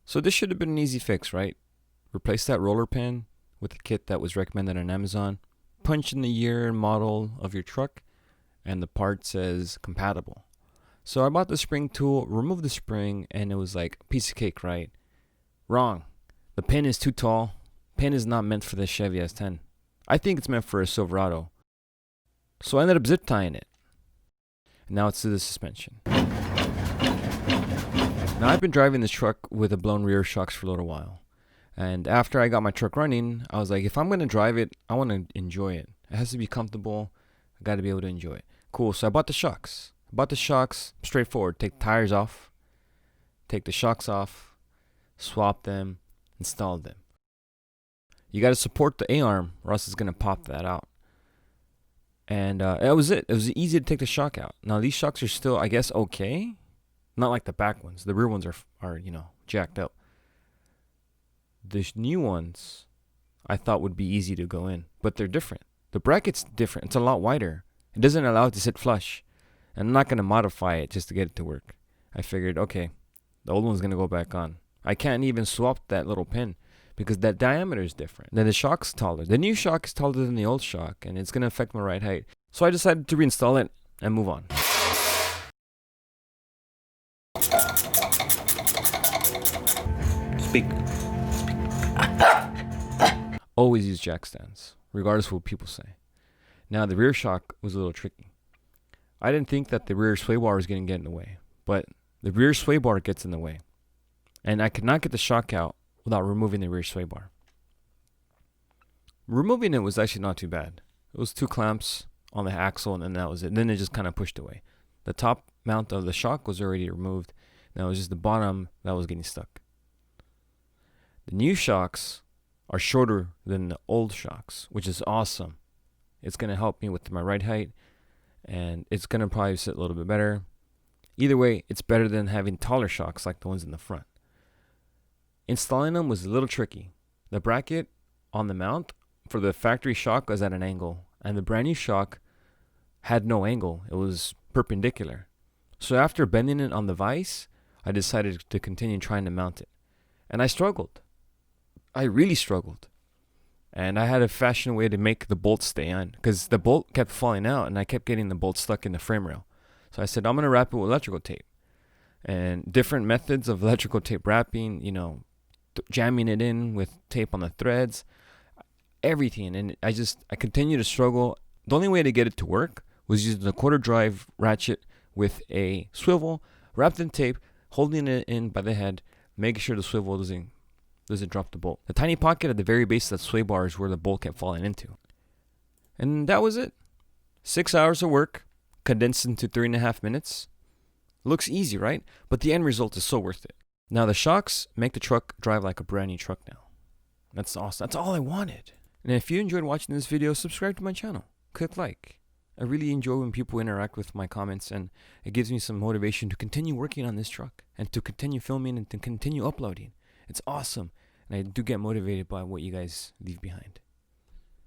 So this should have been an easy fix, right? Replace that roller pin with the kit that was recommended on Amazon. Punch in the year and model of your truck, and the part says compatible. So I bought the spring tool, removed the spring, and it was like a piece of cake, right? Wrong. The pin is too tall. Pin is not meant for the Chevy S10. I think it's meant for a Silverado. So I ended up zip tying it. And now it's to the suspension. Now I've been driving this truck with a blown rear shocks for a little while. And after I got my truck running, I was like, if I'm going to drive it, I want to enjoy it. It has to be comfortable. I got to be able to enjoy it. Cool, so I bought the shocks. Straightforward. Take the tires off. Take the shocks off. Swap them. Install them. You got to support the A-arm or else it's going to pop that out. And that was it. It was easy to take the shock out. Now these shocks are still, I guess, okay. Not like the back ones. The rear ones are jacked up. The new ones I thought would be easy to go in, but they're different. The bracket's different. It's a lot wider. It doesn't allow it to sit flush. And I'm not going to modify it just to get it to work. I figured, okay, the old one's going to go back on. I can't even swap that little pin because that diameter is different. Then the shock's taller. The new shock is taller than the old shock, and it's going to affect my ride height. So I decided to reinstall it and move on. Speak. Always use jack stands, regardless of what people say. Now the rear shock was a little tricky. I didn't think that the rear sway bar was going to get in the way, but the rear sway bar gets in the way. And I could not get the shock out without removing the rear sway bar. Removing it was actually not too bad. It was 2 clamps on the axle, and then that was it. Then it just kind of pushed away. The top mount of the shock was already removed. Now it was just the bottom that was getting stuck. The new shocks are shorter than the old shocks, which is awesome. It's going to help me with my ride height, and it's going to probably sit a little bit better. Either way, it's better than having taller shocks like the ones in the front. Installing them was a little tricky. The bracket on the mount for the factory shock was at an angle, and the brand new shock had no angle. It was perpendicular. So after bending it on the vise, I decided to continue trying to mount it. And I struggled. I really struggled. And I had a fashion way to make the bolt stay on, because the bolt kept falling out and I kept getting the bolt stuck in the frame rail. So I said, I'm going to wrap it with electrical tape. And different methods of electrical tape wrapping, jamming it in with tape on the threads, everything. And I continued to struggle. The only way to get it to work was using the quarter drive ratchet with a swivel, wrapped in tape, holding it in by the head, making sure the swivel doesn't drop the bolt. The tiny pocket at the very base of that sway bar is where the bolt kept falling into. And that was it. 6 hours of work, condensed into 3.5 minutes. Looks easy, right? But the end result is so worth it. Now the shocks make the truck drive like a brand new truck now. That's awesome. That's all I wanted. And if you enjoyed watching this video, subscribe to my channel. Click like. I really enjoy when people interact with my comments, and it gives me some motivation to continue working on this truck and to continue filming and to continue uploading. It's awesome, and I do get motivated by what you guys leave behind.